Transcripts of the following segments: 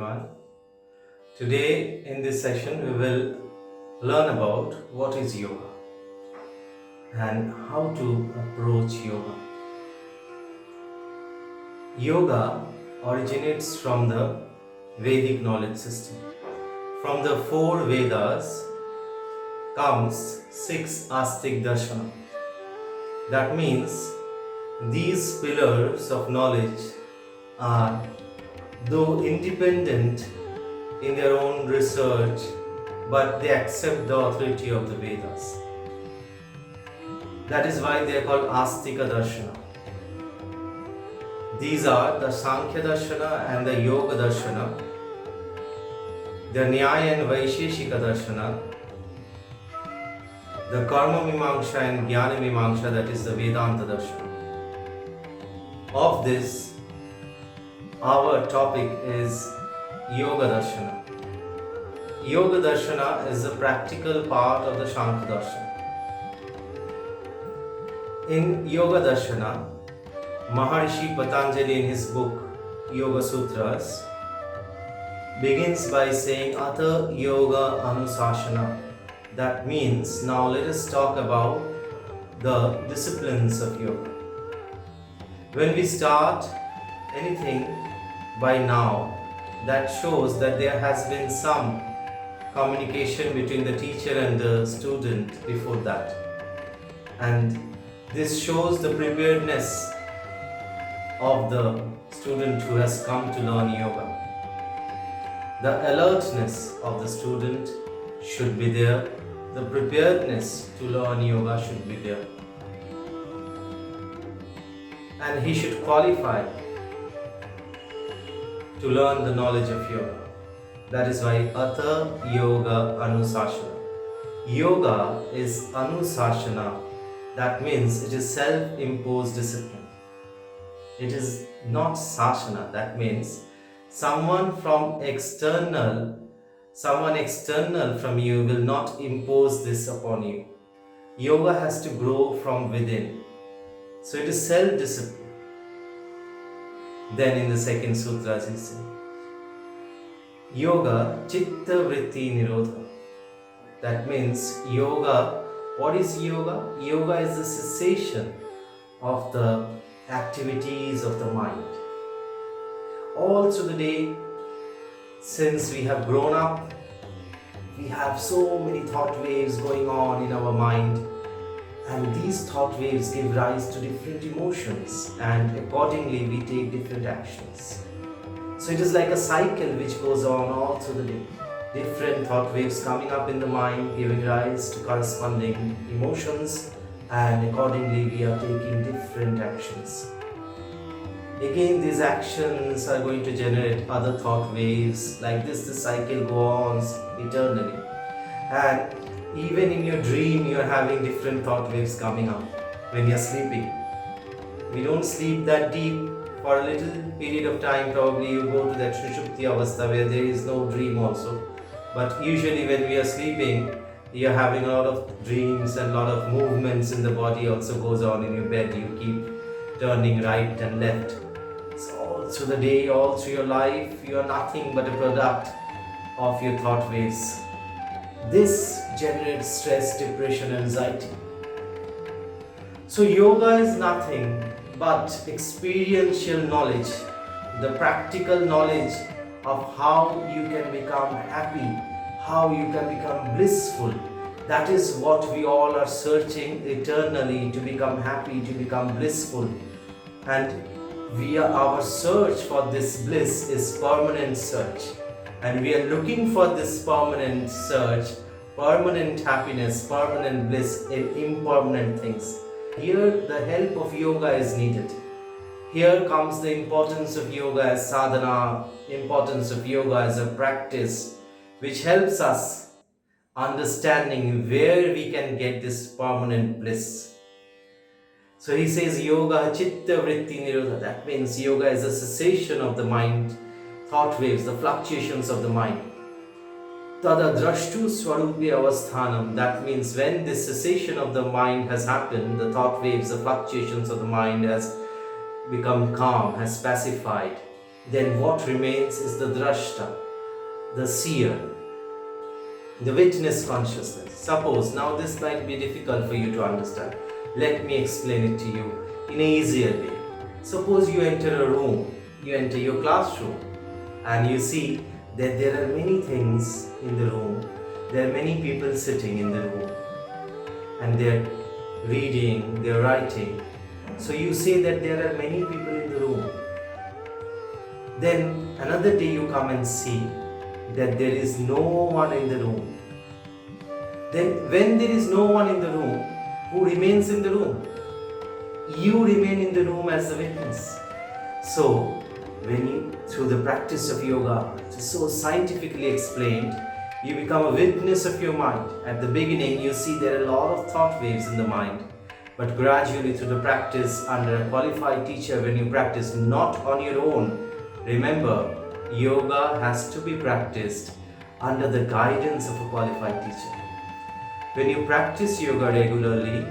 everyone. Today in this session we will learn about what is yoga and how to approach yoga. Yoga originates from the Vedic knowledge system. From the four Vedas comes 6 Astik Darshana. That means these pillars of knowledge are, though independent in their own research, but they accept the authority of the Vedas. That is why they are called Astika Darshana. These are the Sankhya Darshana and the Yoga Darshana, the Nyaya and Vaisheshika Darshana, the Karma Mimamsha and Jnana Mimamsha, that is the Vedanta Darshana. Of this, our topic is Yoga Darshana. Yoga Darshana is the practical part of the Sankhya Darshana. In Yoga Darshana, Maharishi Patanjali in his book Yoga Sutras begins by saying Atha Yoga Anusasana. That means now let us talk about the disciplines of yoga. When we start anything by now, that shows that there has been some communication between the teacher and the student before that. And this shows the preparedness of the student who has come to learn yoga. The alertness of the student should be there. The preparedness to learn yoga should be there. And he should qualify to learn the knowledge of yoga. That is why Atha Yoga Anusasana. Yoga is Anusasana. That means it is self-imposed discipline. It is not Sasana. That means someone external from you will not impose this upon you. Yoga has to grow from within. So it is self-discipline. Then in the second sutra he says, Yoga Chitta Vritti Nirodha. That means yoga, what is yoga? Yoga is the cessation of the activities of the mind. All through the day, since we have grown up, we have so many thought waves going on in our mind, and these thought waves give rise to different emotions, and accordingly we take different actions. So it is like a cycle which goes on all through the day. Different thought waves coming up in the mind, giving rise to corresponding emotions, and accordingly we are taking different actions. Again, these actions are going to generate other thought waves. Like this, the cycle goes on eternally. And even in your dream, you are having different thought waves coming up when you are sleeping. We don't sleep that deep. For a little period of time, probably you go to that Sushupti Avastha where there is no dream also. But usually when we are sleeping, you are having a lot of dreams and a lot of movements in the body also goes on in your bed. You keep turning right and left. So all through the day, all through your life, you are nothing but a product of your thought waves. This generates stress, depression, anxiety. So yoga is nothing but experiential knowledge, the practical knowledge of how you can become happy, how you can become blissful. That is what we all are searching eternally, to become happy, to become blissful. And our search for this bliss is permanent search. And we are looking for this permanent search, permanent happiness, permanent bliss in impermanent things. Here the help of yoga is needed. Here comes the importance of yoga as sadhana, importance of yoga as a practice which helps us understanding where we can get this permanent bliss. So he says yoga chitta vritti nirodha. That means yoga is a cessation of the mind, thought waves, the fluctuations of the mind. Tada drashtu swarupi avasthanam. That means when this cessation of the mind has happened, the thought waves, the fluctuations of the mind has become calm, has pacified. then what remains is the drashta, the seer, the witness consciousness. Suppose, now this might be difficult for you to understand. Let me explain it to you in an easier way. Suppose you enter a room, you enter your classroom, and you see that there are many things in the room. There are many people sitting in the room, and they're reading, they're writing. So you say that there are many people in the room. Then another day you come and see that there is no one in the room. Then when there is no one in the room, who remains in the room? You remain in the room as the witness. So when you, through the practice of yoga, which is so scientifically explained, you become a witness of your mind. At the beginning you see there are a lot of thought waves in the mind, but gradually through the practice under a qualified teacher, when you practice not on your own, remember, yoga has to be practiced under the guidance of a qualified teacher. When you practice yoga regularly,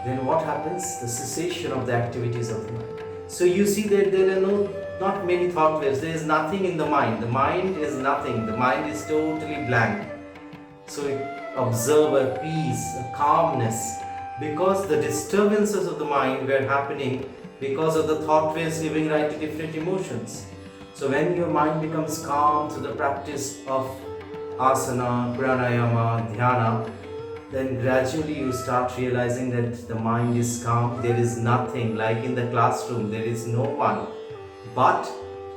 then what happens? The cessation of the activities of the mind. So you see that there are not many thought waves. There is nothing in the mind. The mind is nothing. The mind is totally blank. So observe a peace, a calmness, because the disturbances of the mind were happening because of the thought waves giving rise to different emotions. So when your mind becomes calm through the practice of asana, pranayama, dhyana, then gradually you start realizing that the mind is calm. There is nothing, like in the classroom, there is no one. But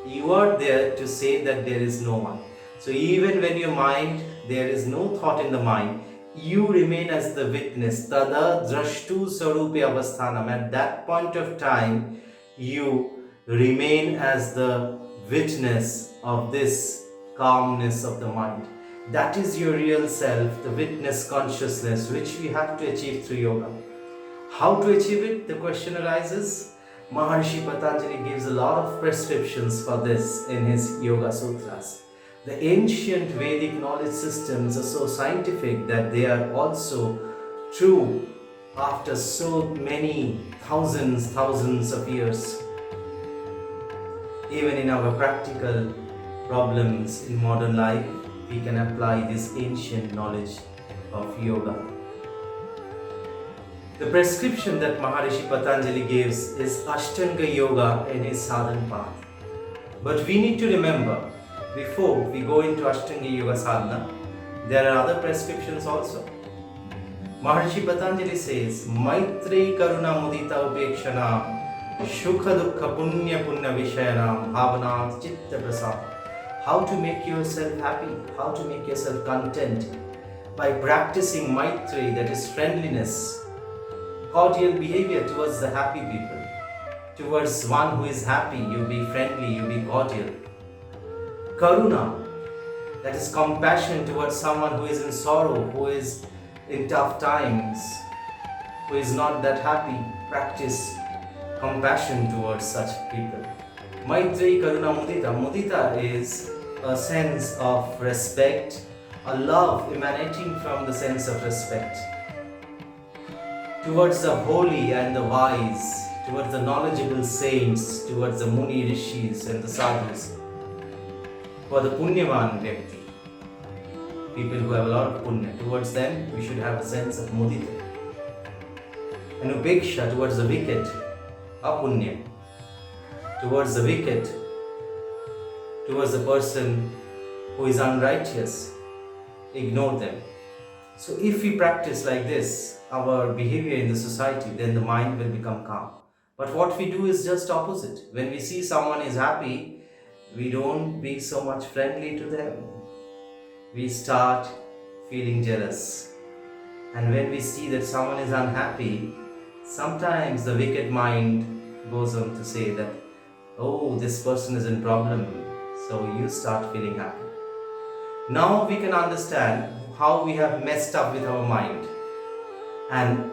you are there to say that there is no one. So even when your mind, there is no thought in the mind, you remain as the witness. Tada drashtu sarupe avasthanam. At that point of time, you remain as the witness of this calmness of the mind. That is your real self, the witness consciousness, which we have to achieve through yoga. How to achieve it? The question arises. Maharishi Patanjali gives a lot of prescriptions for this in his Yoga Sutras. The ancient Vedic knowledge systems are so scientific that they are also true after so many thousands of years. Even in our practical problems in modern life, we can apply this ancient knowledge of yoga. The prescription that Maharishi Patanjali gives is Ashtanga Yoga in his Sadhan path. But we need to remember, before we go into Ashtanga Yoga Sadhana, there are other prescriptions also. Maharishi Patanjali says, Maitri Karuna Mudita Upekshana Shukha Dukha Punya Punya Vishayanam Bhavanat Chitta Prasad. How to make yourself happy, how to make yourself content by practicing Maitri, that is friendliness, cordial behavior towards the happy people. Towards one who is happy, you be friendly, you be cordial. Karuna, that is compassion towards someone who is in sorrow, who is in tough times, who is not that happy. Practice compassion towards such people. Maitri Karuna Mudita. Mudita is a sense of respect, a love emanating from the sense of respect towards the holy and the wise, towards the knowledgeable saints, towards the Muni Rishis and the Sadhus, for the Punyavan Vyakti, people who have a lot of Punya. Towards them, we should have a sense of Mudita. And Upeksha towards the wicked, Apunya. Towards the wicked, towards the person who is unrighteous, ignore them. So if we practice like this, our behavior in the society, then the mind will become calm. But what we do is just opposite. When we see someone is happy, we don't be so much friendly to them. We start feeling jealous. And when we see that someone is unhappy, sometimes the wicked mind goes on to say that, oh, this person is in problem, so you start feeling happy. Now we can understand how we have messed up with our mind. And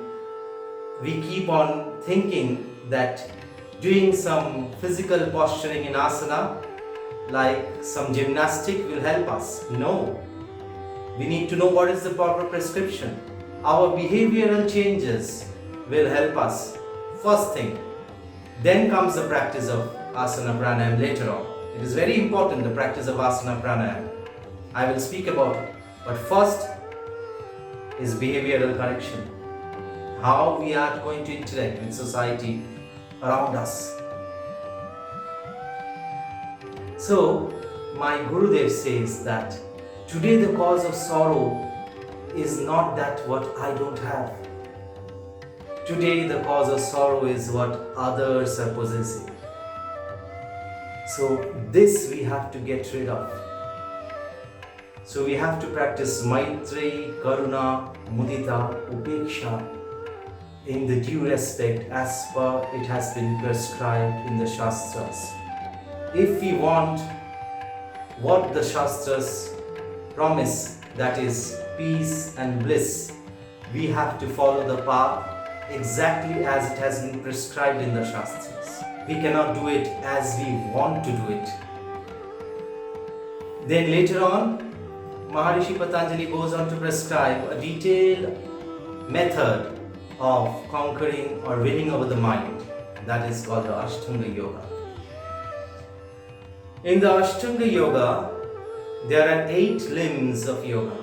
we keep on thinking that doing some physical posturing in asana, like some gymnastic, will help us. No. We need to know what is the proper prescription. Our behavioral changes will help us. First thing. Then comes the practice of asana pranayama later on. It is very important, the practice of asana pranayama. I will speak about it. But first is behavioral correction. How we are going to interact with society around us. So, my Gurudev says that today the cause of sorrow is not that what I don't have. Today the cause of sorrow is what others are possessing. So this we have to get rid of. So we have to practice Maitri, Karuna, Mudita, Upeksha in the due respect as per it has been prescribed in the Shastras. If we want what the Shastras promise, that is peace and bliss, we have to follow the path exactly as it has been prescribed in the Shastras. We cannot do it as we want to do it. Then later on, Maharishi Patanjali goes on to prescribe a detailed method of conquering or winning over the mind. That is called the Ashtanga Yoga. In the Ashtanga Yoga, there are 8 limbs of yoga: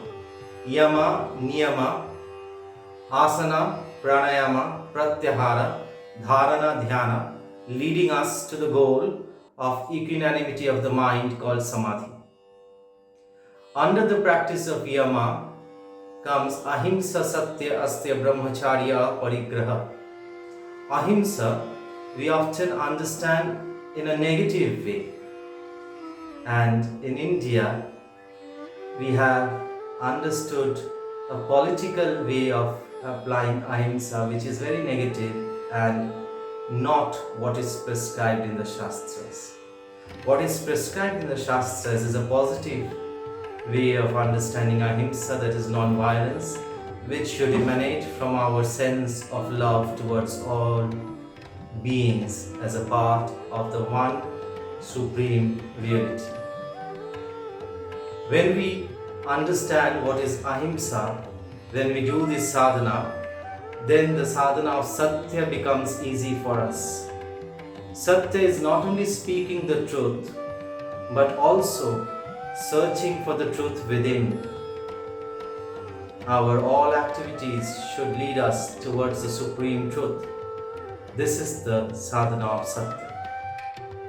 yama, niyama, asana, pranayama, pratyahara, dharana, dhyana, leading us to the goal of equanimity of the mind called samadhi. Under the practice of yama comes ahimsa, satya, astya, brahmacharya, parigraha. Ahimsa we often understand in a negative way, and in India we have understood a political way of applying ahimsa which is very negative and not what is prescribed in the Shastras. What is prescribed in the Shastras is a positive way of understanding ahimsa, that is non-violence, which should emanate from our sense of love towards all beings as a part of the one supreme reality. When we understand what is ahimsa, when we do this sadhana, then the sadhana of satya becomes easy for us. Satya is not only speaking the truth, but also searching for the truth within. Our all activities should lead us towards the supreme truth. This is the sadhana of satya.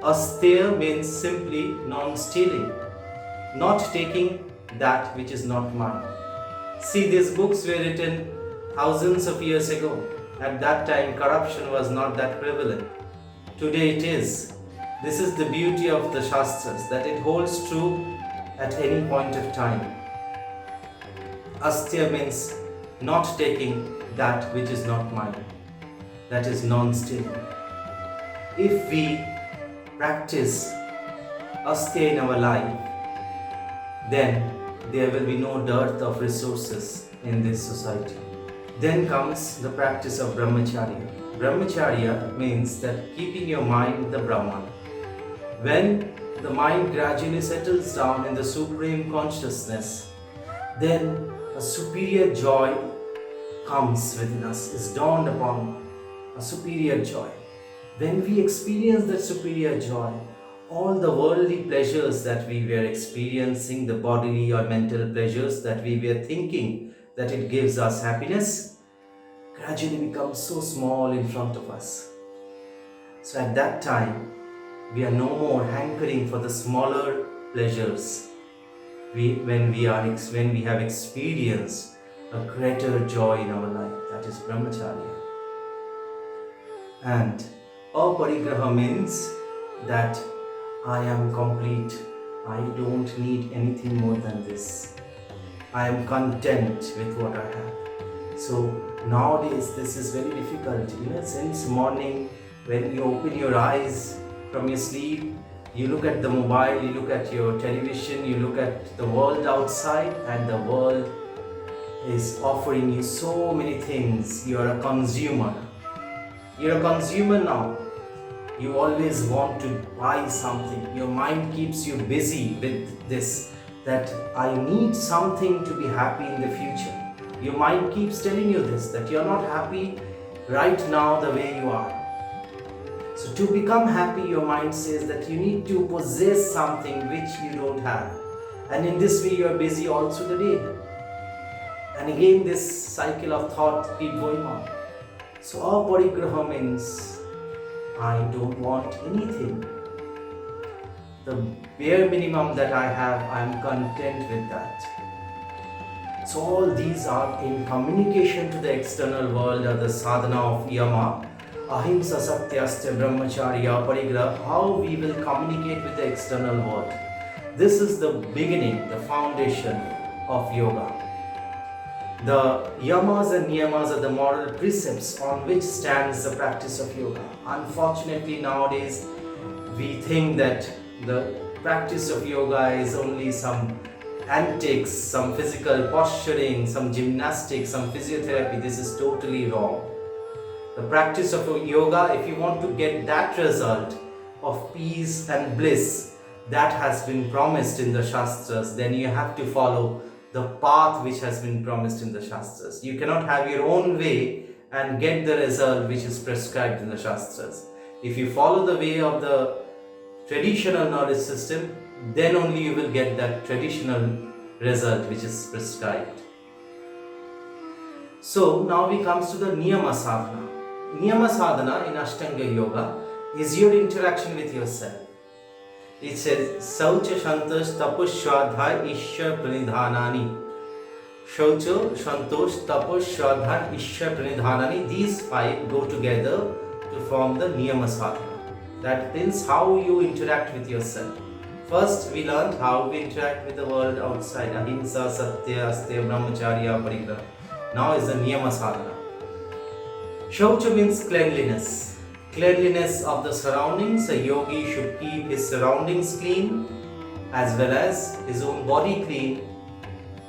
Astya means simply non-stealing, not taking that which is not mine. See, these books were written thousands of years ago. At that time, corruption was not that prevalent. Today it is. This is the beauty of the Shastras, that it holds true at any point of time. Astya means not taking that which is not mine. That is non-stealing. If we practice astya in our life, then there will be no dearth of resources in this society. Then comes the practice of brahmacharya. Brahmacharya means that keeping your mind with the Brahman. When the mind gradually settles down in the supreme consciousness, then a superior joy comes within us, is dawned upon a superior joy. When we experience that superior joy, all the worldly pleasures that we were experiencing, the bodily or mental pleasures that we were thinking that it gives us happiness, gradually become so small in front of us. So at that time, we are no more hankering for the smaller pleasures. When we have experienced a greater joy in our life, that is brahmacharya. And aparigraha means that I am complete. I don't need anything more than this. I am content with what I have. So nowadays this is very difficult. Since morning, when you open your eyes from your sleep, you look at the mobile, you look at your television, you look at the world outside, and the world is offering you so many things. You are a consumer. You're a consumer now. You always want to buy something. Your mind keeps you busy with this, that I need something to be happy in the future. Your mind keeps telling you this, that you're not happy right now the way you are. So to become happy, your mind says that you need to possess something which you don't have. And in this way you are busy all through the day. And again this cycle of thought keep going on. So aparigraha means I don't want anything. The bare minimum that I have, I am content with that. So all these are in communication to the external world, are the sadhana of yama, ahimsa, satyastya, brahmacharya, parigraha, how we will communicate with the external world. This is the beginning, the foundation of yoga. The yamas and niyamas are the moral precepts on which stands the practice of yoga. Unfortunately, nowadays we think that the practice of yoga is only some antics, some physical posturing, some gymnastics, some physiotherapy. This is totally wrong. The practice of yoga, if you want to get that result of peace and bliss that has been promised in the Shastras, then you have to follow the path which has been promised in the Shastras. You cannot have your own way and get the result which is prescribed in the Shastras. If you follow the way of the traditional knowledge system, then only you will get that traditional result which is prescribed. So now we comes to the niyama sadhana. Niyama sadhana in Ashtanga Yoga is your interaction with yourself. It says, Saucha Shantosh Tapush Shwadhai Ishya Pranidhanani. Shaucha Shantosh Tapush Shwadhai Ishya Pranidhanani. These five go together to form the Niyama Sadhana. That means how you interact with yourself. First, we learned how we interact with the world outside. Ahimsa, Satya, Astya, Brahmacharya, Parigraha. Now is the Niyama Sadhana. Shaucha means cleanliness. Cleanliness of the surroundings. A yogi should keep his surroundings clean as well as his own body clean.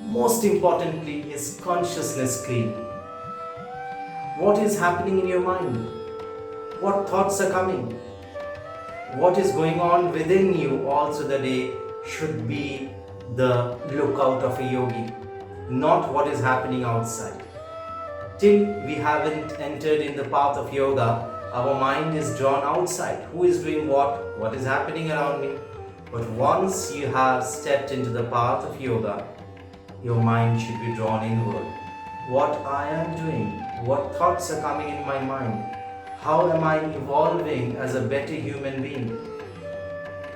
Most importantly, his consciousness clean. What is happening in your mind? What thoughts are coming? What is going on within you all through the day should be the lookout of a yogi, not what is happening outside. Till we haven't entered in the path of yoga, our mind is drawn outside. Who is doing what? What is happening around me? But once you have stepped into the path of yoga, your mind should be drawn inward. What I am doing? What thoughts are coming in my mind? How am I evolving as a better human being?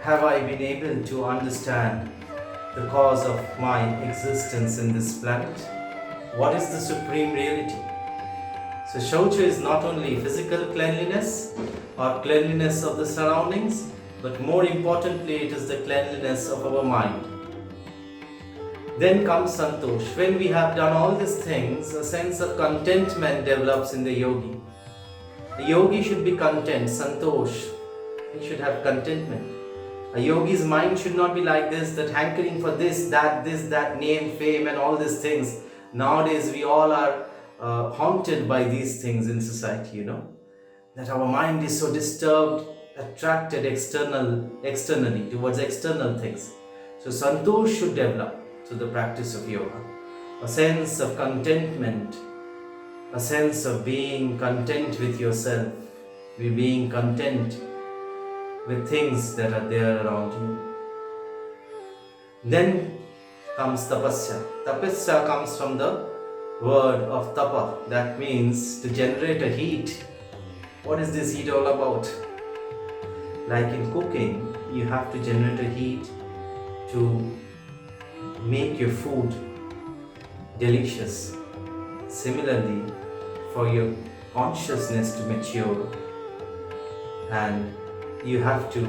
Have I been able to understand the cause of my existence in this planet? What is the supreme reality? So Shaucha is not only physical cleanliness or cleanliness of the surroundings, but more importantly it is the cleanliness of our mind. Then comes Santosh. When we have done all these things, a sense of contentment develops in the yogi. The yogi should be content, Santosh. He should have contentment. A yogi's mind should not be like this, that hankering for this, that, name, fame and all these things. Nowadays we all are haunted by these things in society, that our mind is so disturbed, attracted externally towards external things. So Santosh should develop through the practice of yoga. A sense of contentment, a sense of being content with yourself, being content with things that are there around you. Then comes tapasya. Tapasya comes from the word of tapa, that means to generate a heat. What is this heat all about? Like in cooking, you have to generate a heat to make your food delicious. Similarly, for your consciousness to mature, and you have to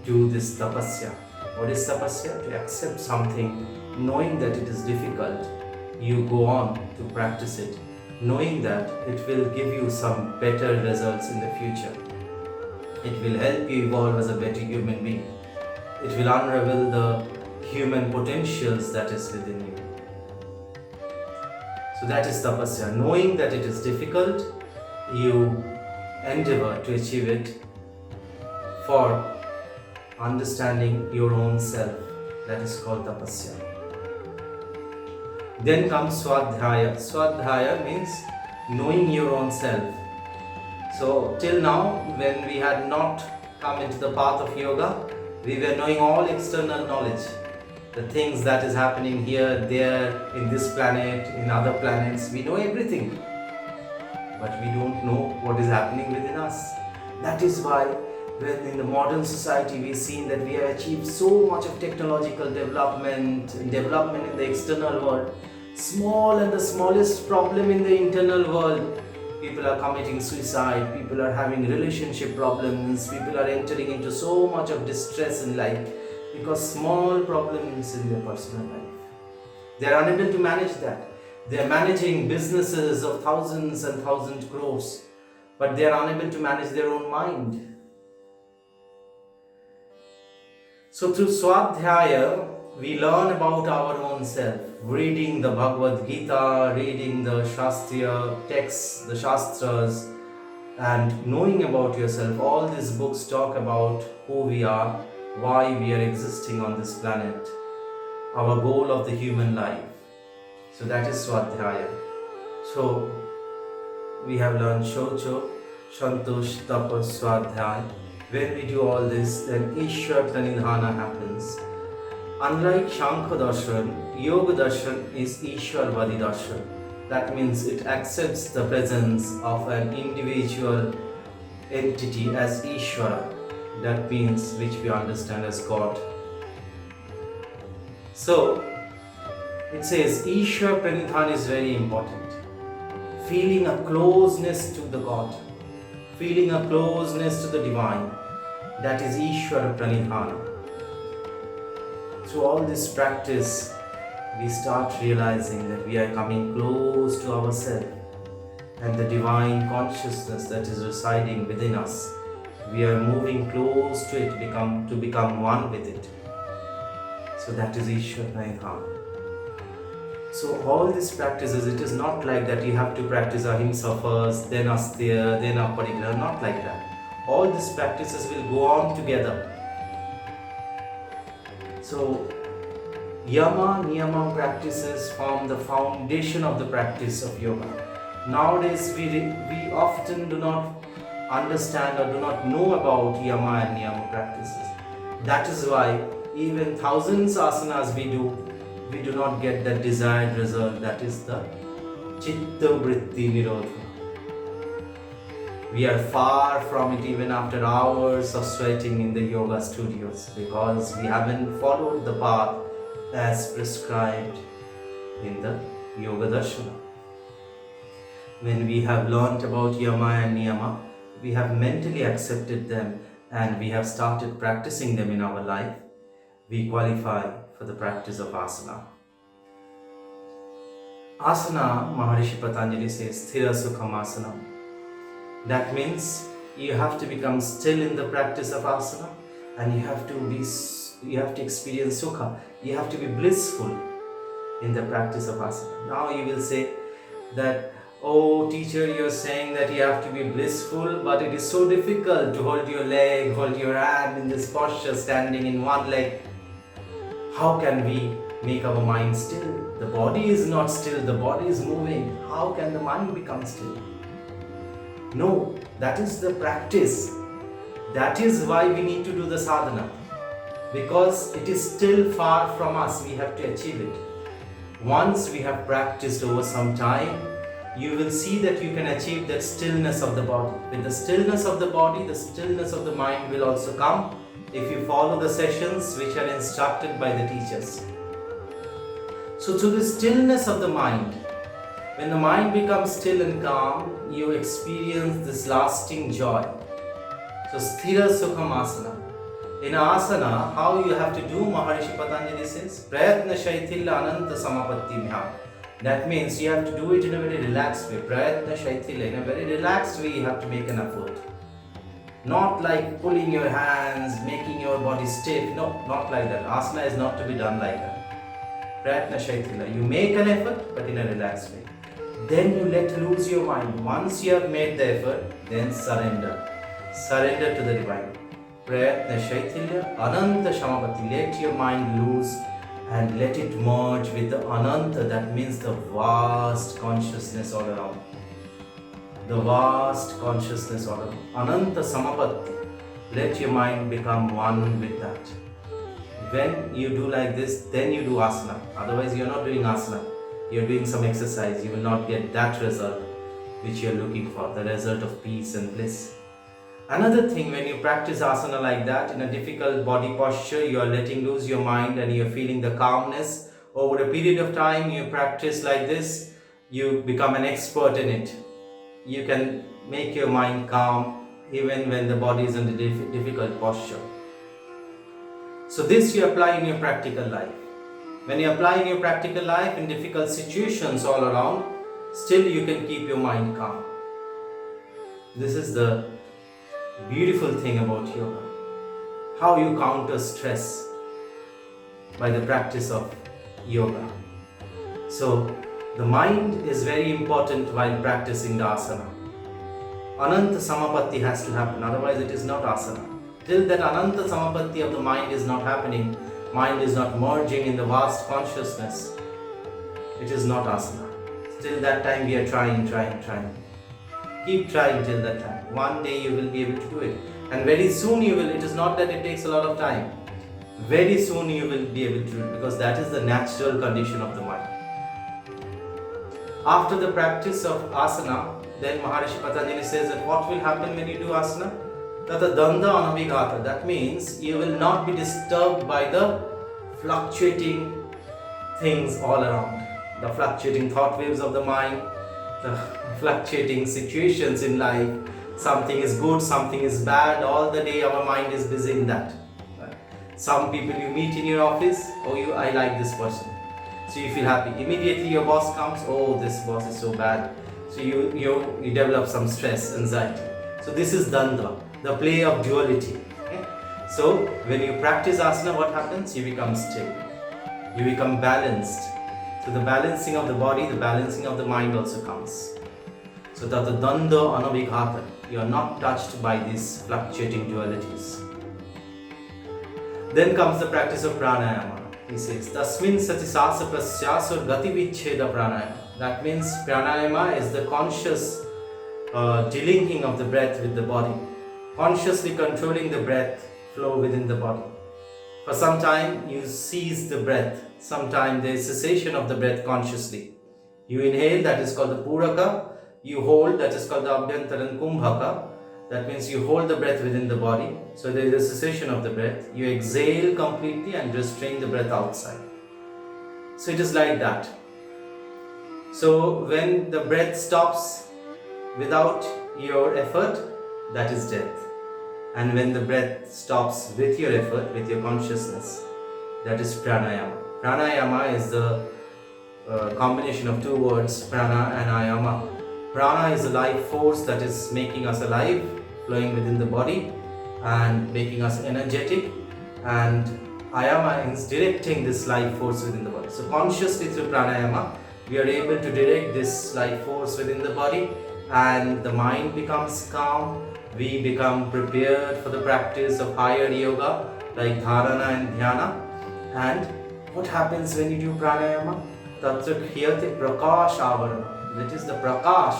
do this tapasya. What is tapasya? To accept something, knowing that it is difficult, you go on to practice it, knowing that it will give you some better results in the future. It will help you evolve as a better human being. It will unravel the human potentials that is within you. So that is tapasya. Knowing that it is difficult, you endeavor to achieve it for understanding your own self. That is called tapasya. Then comes swadhyaya. Swadhyaya means knowing your own self. So till now, when we had not come into the path of yoga, we were knowing all external knowledge. The things that is happening here, there, in this planet, in other planets, we know everything. But we don't know what is happening within us. That is why when in the modern society we've seen that we have achieved so much of technological development in the external world, small and the smallest problem in the internal world, people are committing suicide, people are having relationship problems, people are entering into so much of distress in life because small problems in their personal life. They are unable to manage that. They are managing businesses of thousands and thousands crores, but they are unable to manage their own mind. So through Swadhyaya, we learn about our own self, reading the Bhagavad Gita, reading the Shastriya texts, the Shastras, and knowing about yourself. All these books talk about who we are, why we are existing on this planet, our goal of the human life. So that is Swadhyaya. So we have learned Shocho, Shantosh, Tapas, Swadhyaya. When we do all this, then Ishwar Pranidhana happens. Unlike Shankha Darshan, Yoga Darshan is Ishwarvadi Darshan. That means it accepts the presence of an individual entity as Ishvara. That means which we understand as God. So it says Ishwar Pranidhana is very important. Feeling a closeness to the God, feeling a closeness to the divine. That is Ishwara Pranidhana. Through all this practice, we start realizing that we are coming close to ourselves and the divine consciousness that is residing within us. We are moving close to it to become one with it. So that is Ishwara Pranidhana. So all these practices, it is not like that you have to practice Ahimsa first, then Asteya, then Aparigraha, not like that. All these practices will go on together. So yama, niyama practices form the foundation of the practice of yoga. Nowadays we often do not understand or do not know about yama and niyama practices. That is why even thousands asanas we do not get that desired result, that is the chitta vritti nirodha. We are far from it even after hours of sweating in the yoga studios because we haven't followed the path as prescribed in the Yoga Darshana. When we have learnt about yama and niyama, we have mentally accepted them and we have started practicing them in our life, we qualify for the practice of asana. Asana, Maharishi Patanjali says, Sthira Sukham Asana. That means you have to become still in the practice of asana and you have to experience sukha. You have to be blissful in the practice of asana. Now you will say that, oh teacher, you're saying that you have to be blissful, but it is so difficult to hold your leg, hold your hand in this posture, standing in one leg. How can we make our mind still? The body is not still, the body is moving. How can the mind become still? No, that is the practice. That is why we need to do the sadhana. Because it is still far from us, we have to achieve it. Once we have practiced over some time, you will see that you can achieve that stillness of the body. With the stillness of the body, the stillness of the mind will also come if you follow the sessions which are instructed by the teachers. So through the stillness of the mind, when the mind becomes still and calm, you experience this lasting joy. So Sthira Sukham Asana. In asana, how you have to do, Maharishi Patanjali says, Prayatna Shaithilya Ananta Samapatti Mya. That means you have to do it in a very relaxed way. Prayatna Shaithilya, in a very relaxed way you have to make an effort. Not like pulling your hands, making your body stiff. No, not like that. Asana is not to be done like that. Prayatna Shaithilya. You make an effort, but in a relaxed way. Then you let loose your mind. Once you have made the effort, then surrender. Surrender to the divine. Prayatna Shaithilya, Ananta Shamapati. Let your mind loose and let it merge with the Ananta. That means the vast consciousness all around. the vast consciousness or Ananta Samapatti. Let your mind become one with that. When you do like this, then you do asana. Otherwise, you're not doing asana. You're doing some exercise. You will not get that result which you're looking for, the result of peace and bliss. Another thing, when you practice asana like that, in a difficult body posture, you are letting loose your mind and you're feeling the calmness. Over a period of time, you practice like this, you become an expert in it. You can make your mind calm even when the body is in a difficult posture. So this you apply in your practical life. When you apply in your practical life in difficult situations all around, still you can keep your mind calm. This is the beautiful thing about yoga. How you counter stress by the practice of yoga. So the mind is very important while practicing the asana. Ananta Samapatti has to happen, otherwise it is not asana. Till that Ananta Samapatti of the mind is not happening, mind is not merging in the vast consciousness, it is not asana. Till that time we are trying. Keep trying till that time. One day you will be able to do it. And very soon you will. It is not that it takes a lot of time. Very soon you will be able to do it, because that is the natural condition of the mind. After the practice of asana, then Maharishi Patanjali says that what will happen when you do asana? Tata danda anabhigata. That means you will not be disturbed by the fluctuating things all around. The fluctuating thought waves of the mind, the fluctuating situations in life. Something is good, something is bad. All the day our mind is busy in that. Some people you meet in your office, I like this person. So you feel happy. Immediately your boss comes, this boss is so bad. So you develop some stress, anxiety. So this is dandava, the play of duality. Okay? So when you practice asana, what happens? You become stable. You become balanced. So the balancing of the body, the balancing of the mind also comes. So that the danda anavighata, you are not touched by these fluctuating dualities. Then comes the practice of pranayama. He says, Tasmin sati sasa prasyasur gati vichcheda pranayama. That means pranayama is the conscious delinking of the breath with the body. Consciously controlling the breath flow within the body. For some time you cease the breath. Sometime there is cessation of the breath consciously. You inhale, that is called the puraka. You hold, that is called the abhyantaran kumbhaka. That means you hold the breath within the body. So there is a cessation of the breath. You exhale completely and restrain the breath outside. So it is like that. So when the breath stops without your effort, that is death. And when the breath stops with your effort, with your consciousness, that is pranayama. Pranayama is the combination of two words, prana and ayama. Prana is the life force that is making us alive, flowing within the body and making us energetic, and ayama is directing this life force within the body. So consciously through pranayama, we are able to direct this life force within the body, and the mind becomes calm. We become prepared for the practice of higher yoga like dharana and dhyana. And what happens when you do pranayama? Tatra khyate prakash avarana. That is the prakash,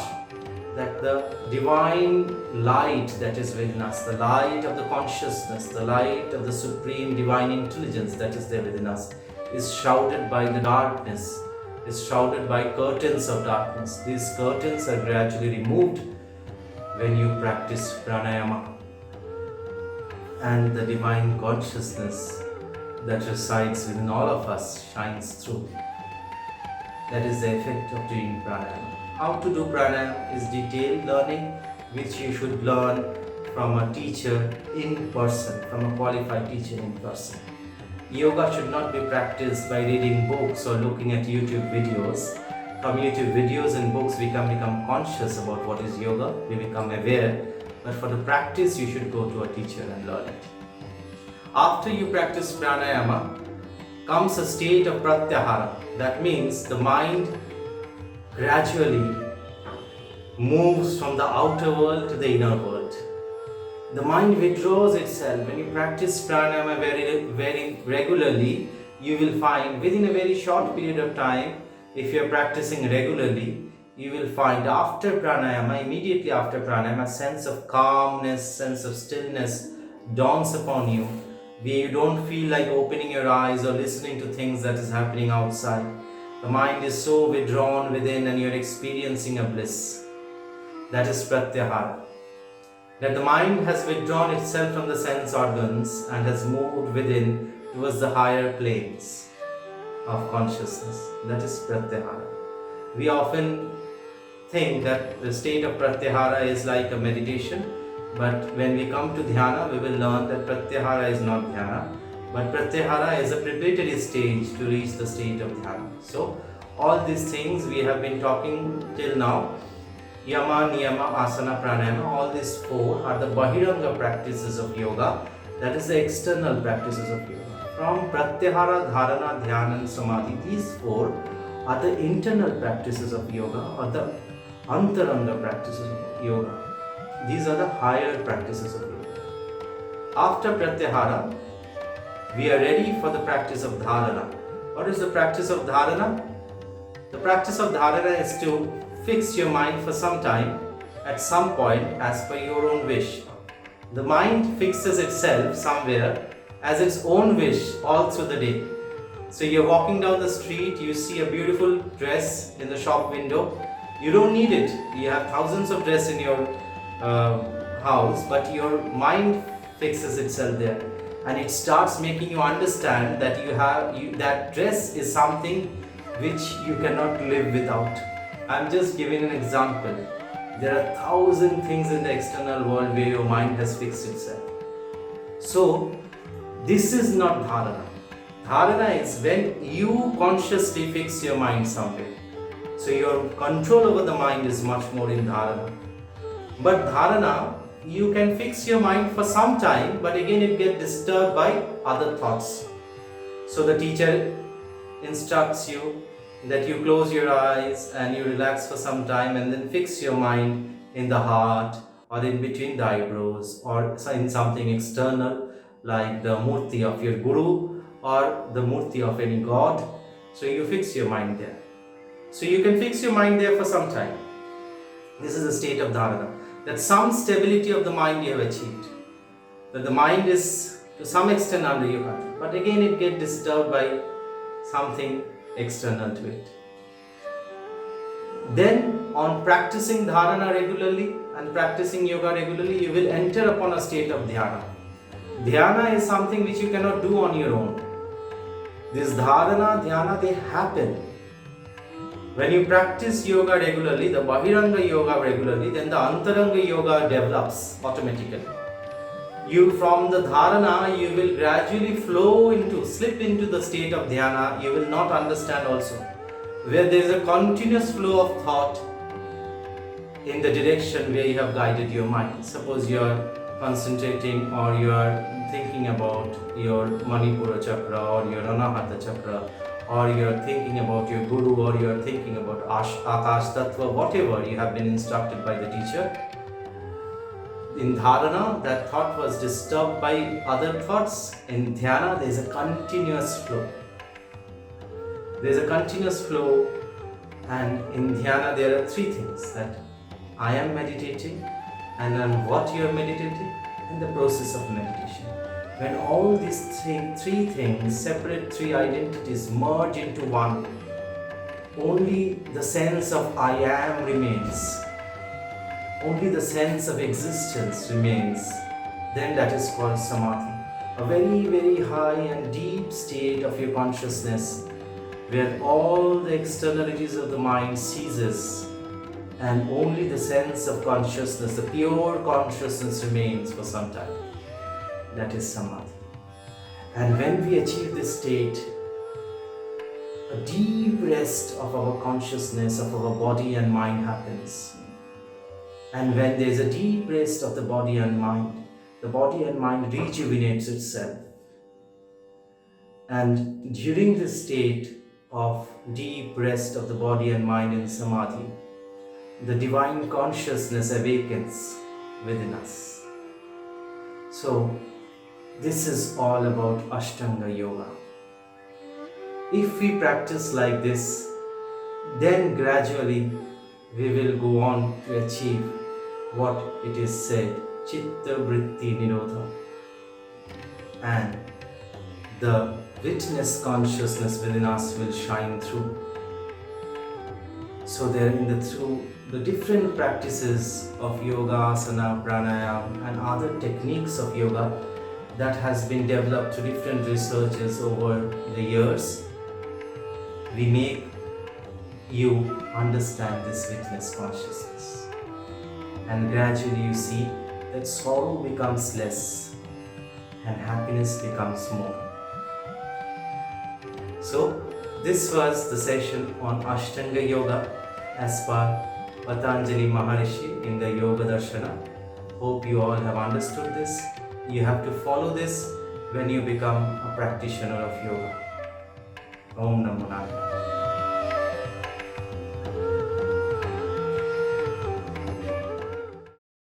that the divine light that is within us, the light of the consciousness, the light of the supreme divine intelligence that is there within us, is shrouded by the darkness, is shrouded by curtains of darkness. These curtains are gradually removed when you practice pranayama, and the divine consciousness that resides within all of us shines through. That is the effect of doing pranayama. How to do pranayama is detailed learning, which you should learn from a teacher in person, from a qualified teacher in person. Yoga should not be practiced by reading books or looking at YouTube videos. From YouTube videos and books we can become conscious about what is yoga, we become aware, but for the practice you should go to a teacher and learn it. After you practice pranayama, comes a state of pratyahara. That means the mind gradually moves from the outer world to the inner world. The mind withdraws itself. When you practice pranayama very regularly, you will find within a very short period of time, if you are practicing regularly, you will find after pranayama, immediately after pranayama, a sense of calmness, sense of stillness dawns upon you, where you don't feel like opening your eyes or listening to things that is happening outside. The mind is so withdrawn within and you're experiencing a bliss. That is Pratyahara. That the mind has withdrawn itself from the sense organs and has moved within towards the higher planes of consciousness. That is Pratyahara. We often think that the state of Pratyahara is like a meditation, but when we come to Dhyana, we will learn that Pratyahara is not Dhyana, but Pratyahara is a preparatory stage to reach the state of Dhyana. So, all these things we have been talking till now, yama, niyama, asana, pranayama, all these four are the bahiranga practices of yoga, that is the external practices of yoga. From Pratyahara, Dharana, Dhyana and Samadhi, these four are the internal practices of yoga or the antaranga practices of yoga. These are the higher practices of yoga. After Pratyahara, we are ready for the practice of Dharana. What is the practice of Dharana? The practice of Dharana is to fix your mind for some time, at some point, as per your own wish. The mind fixes itself somewhere as its own wish all through the day. So you're walking down the street, you see a beautiful dress in the shop window. You don't need it. You have thousands of dresses in your house, but your mind fixes itself there, and it starts making you understand that that dress is something which you cannot live without. I'm just giving an example. There are 1,000 things in the external world where your mind has fixed itself. So this is not dharana. Dharana is when you consciously fix your mind somewhere. So your control over the mind is much more in dharana. But dharana, you can fix your mind for some time, but again it gets disturbed by other thoughts. So the teacher instructs you that you close your eyes and you relax for some time and then fix your mind in the heart or in between the eyebrows or in something external like the murti of your guru or the murti of any god. So you fix your mind there. So you can fix your mind there for some time. This is the state of dharana. That some stability of the mind you have achieved. That the mind is to some extent under your control. But again it gets disturbed by something external to it. Then on practicing dharana regularly and practicing yoga regularly, you will enter upon a state of dhyana. Dhyana is something which you cannot do on your own. This dharana, dhyana, they happen. When you practice yoga regularly, the bahiranga yoga regularly, then the antaranga yoga develops automatically. From the dharana, you will gradually slip into the state of dhyana. You will not understand also, where there is a continuous flow of thought in the direction where you have guided your mind. Suppose you are concentrating or you are thinking about your Manipura chakra or your Anahata chakra, or you are thinking about your guru, or you are thinking about Akash Tattva, whatever you have been instructed by the teacher. In dharana, that thought was disturbed by other thoughts. In dhyana, there is a continuous flow. There is a continuous flow, and in dhyana there are three things: that I am meditating, and on what you are meditating, and the process of meditation. When all these three things, separate three identities, merge into one, only the sense of I am remains. Only the sense of existence remains. Then that is called samadhi. A very, very high and deep state of your consciousness, where all the externalities of the mind ceases and only the sense of consciousness, the pure consciousness remains for some time. That is samadhi. And when we achieve this state, a deep rest of our consciousness, of our body and mind happens. And when there is a deep rest of the body and mind rejuvenates itself. And during this state of deep rest of the body and mind in samadhi, the divine consciousness awakens within us. So, this is all about Ashtanga Yoga. If we practice like this, then gradually we will go on to achieve what it is said, Chitta Vritti Nirodha, and the witness consciousness within us will shine through. So there through the different practices of yoga, asana, pranayama and other techniques of yoga that has been developed through different researches over the years, we make you understand this witness consciousness. And gradually you see that sorrow becomes less and happiness becomes more. So this was the session on Ashtanga Yoga as per Patanjali Maharishi in the Yoga Darshana. Hope you all have understood this. You have to follow this when you become a practitioner of yoga. Om Namo Narayana.